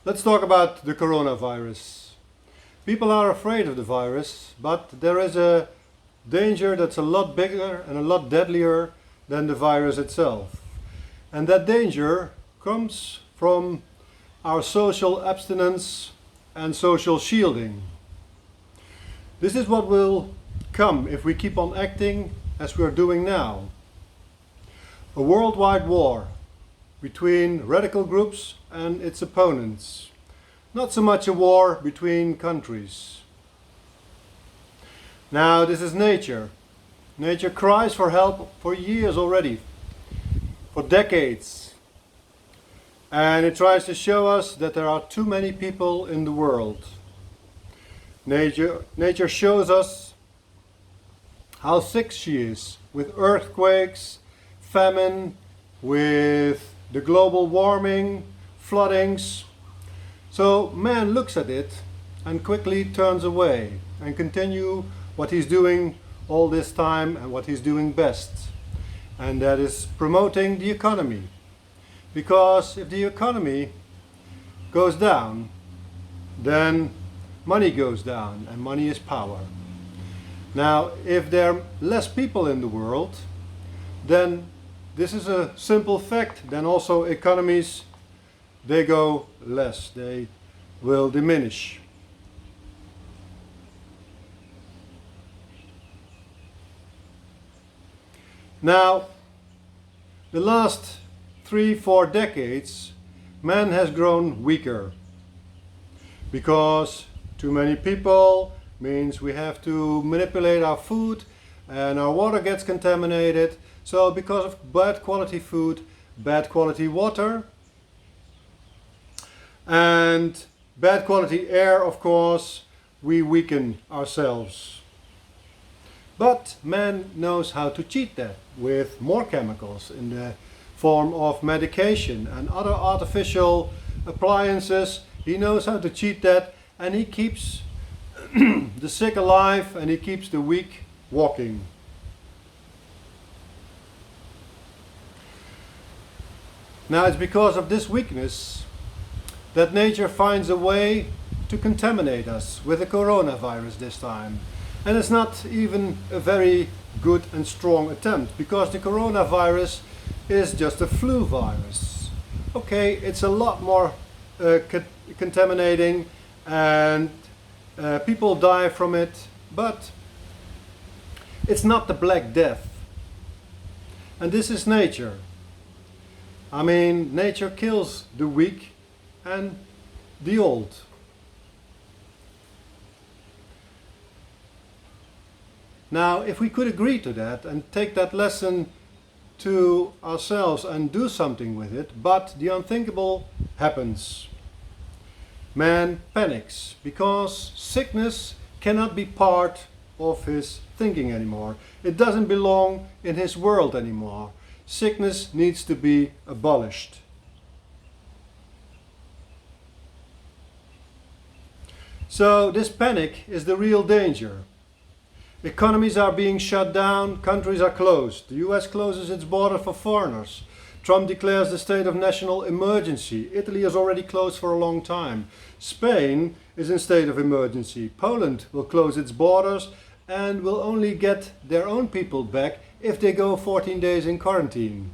Let's talk about the coronavirus. People are afraid of the virus, but there is a danger that's a lot bigger and a lot deadlier than the virus itself. And that danger comes from our social abstinence and social shielding. This is what will come if we keep on acting as we are doing now. A worldwide war between radical groups and its opponents. Not so much a war between countries. Now, this is nature. Nature cries for help for years already, for decades. And it tries to show us that there are too many people in the world. Nature shows us how sick she is, with earthquakes, famine, with the global warming, floodings. So man looks at it and quickly turns away and continue what he's doing all this time and what he's doing best. And that is promoting the economy. Because if the economy goes down, then money goes down, and money is power. Now, if there are less people in the world, then this is a simple fact. Then also economies, they go less, they will diminish. Now, the last 3-4 decades, man has grown weaker because too many people means we have to manipulate our food and our water gets contaminated. So because of bad quality food, bad quality water, and bad quality air, of course, we weaken ourselves. But man knows how to cheat that with more chemicals in the form of medication and other artificial appliances. He knows how to cheat that, and he keeps the sick alive and he keeps the weak walking. Now it's because of this weakness that nature finds a way to contaminate us with the coronavirus this time. And it's not even a very good and strong attempt, because the coronavirus is just a flu virus. Okay, it's a lot more contaminating and people die from it, but it's not the Black Death. And this is nature. I mean, nature kills the weak and the old. Now, if we could agree to that and take that lesson to ourselves and do something with it, but the unthinkable happens. Man panics because sickness cannot be part of his thinking anymore. It doesn't belong in his world anymore. Sickness needs to be abolished. So this panic is the real danger. Economies are being shut down, countries are closed. The US closes its border for foreigners. Trump declares the state of national emergency. Italy is already closed for a long time. Spain is in state of emergency. Poland will close its borders and will only get their own people back if they go 14 days in quarantine.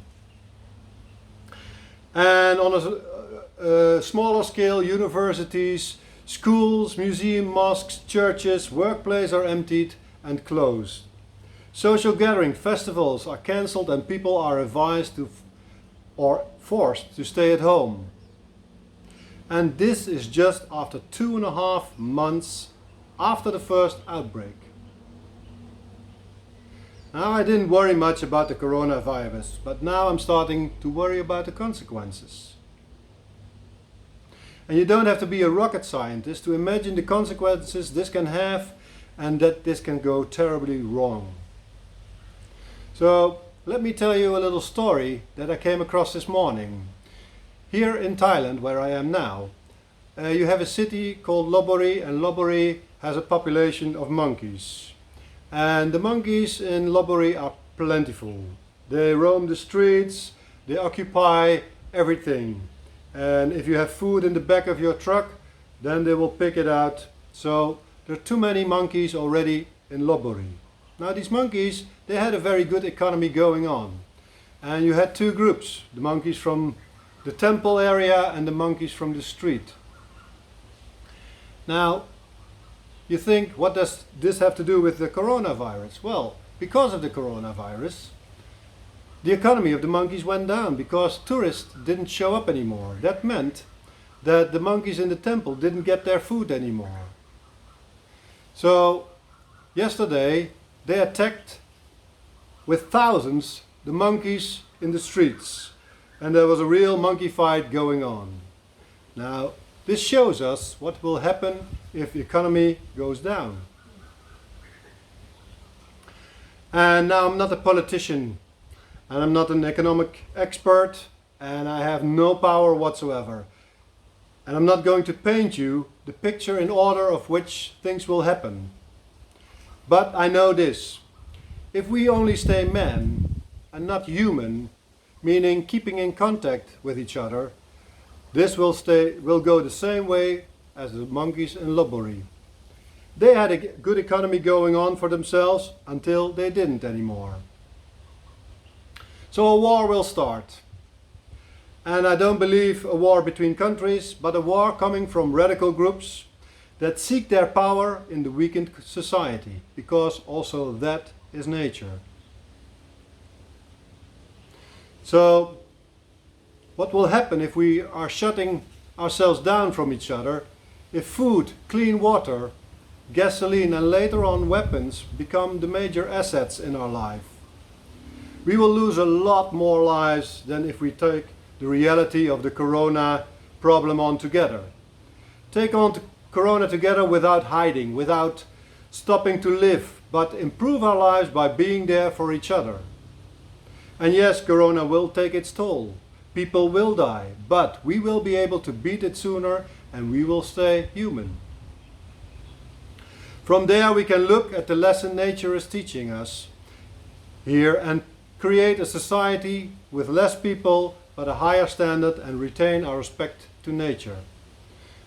And on a smaller scale, universities, schools, museums, mosques, churches, workplaces are emptied and closed. Social gathering festivals are cancelled and people are advised to or forced to stay at home. And this is just after 2.5 months after the first outbreak. Now, I didn't worry much about the coronavirus, but now I'm starting to worry about the consequences. And you don't have to be a rocket scientist to imagine the consequences this can have, and that this can go terribly wrong. So let me tell you a little story that I came across this morning. Here in Thailand, where I am now, you have a city called Lopburi, and Lopburi has a population of monkeys. And the monkeys in Lopburi are plentiful. They roam the streets, they occupy everything. and if you have food in the back of your truck, then they will pick it out. So there are too many monkeys already in Lopburi. Now these monkeys, they had a very good economy going on. And you had two groups, the monkeys from the temple area and the monkeys from the street. Now, you think, what does this have to do with the coronavirus? Well, because of the coronavirus, the economy of the monkeys went down because tourists didn't show up anymore. That meant that the monkeys in the temple didn't get their food anymore. So, yesterday, they attacked with thousands the monkeys in the streets, and there was a real monkey fight going on. Now, this shows us what will happen if the economy goes down. And now I'm not a politician, and I'm not an economic expert, and I have no power whatsoever. And I'm not going to paint you the picture in order of which things will happen. But I know this: if we only stay men and not human, meaning keeping in contact with each other, this will go the same way as the monkeys in Lopburi. They had a good economy going on for themselves until they didn't anymore. So a war will start. And I don't believe a war between countries, but a war coming from radical groups that seek their power in the weakened society, because also that is nature. So, what will happen if we are shutting ourselves down from each other, if food, clean water, gasoline and later on weapons become the major assets in our life? We will lose a lot more lives than if we take the reality of the corona problem on together. Take on corona together without hiding, without stopping to live, but improve our lives by being there for each other. And yes, corona will take its toll. People will die, but we will be able to beat it sooner and we will stay human. From there we can look at the lesson nature is teaching us here and create a society with less people but a higher standard and retain our respect to nature.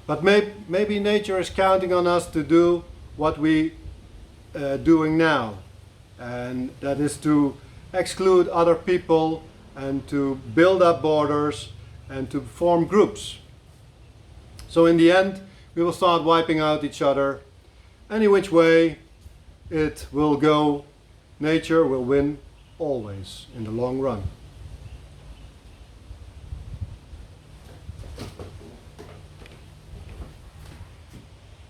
But maybe nature is counting on us to do what we doing now, and that is to exclude other people and to build up borders and to form groups. So in the end, we will start wiping out each other. Any which way it will go, nature will win always in the long run.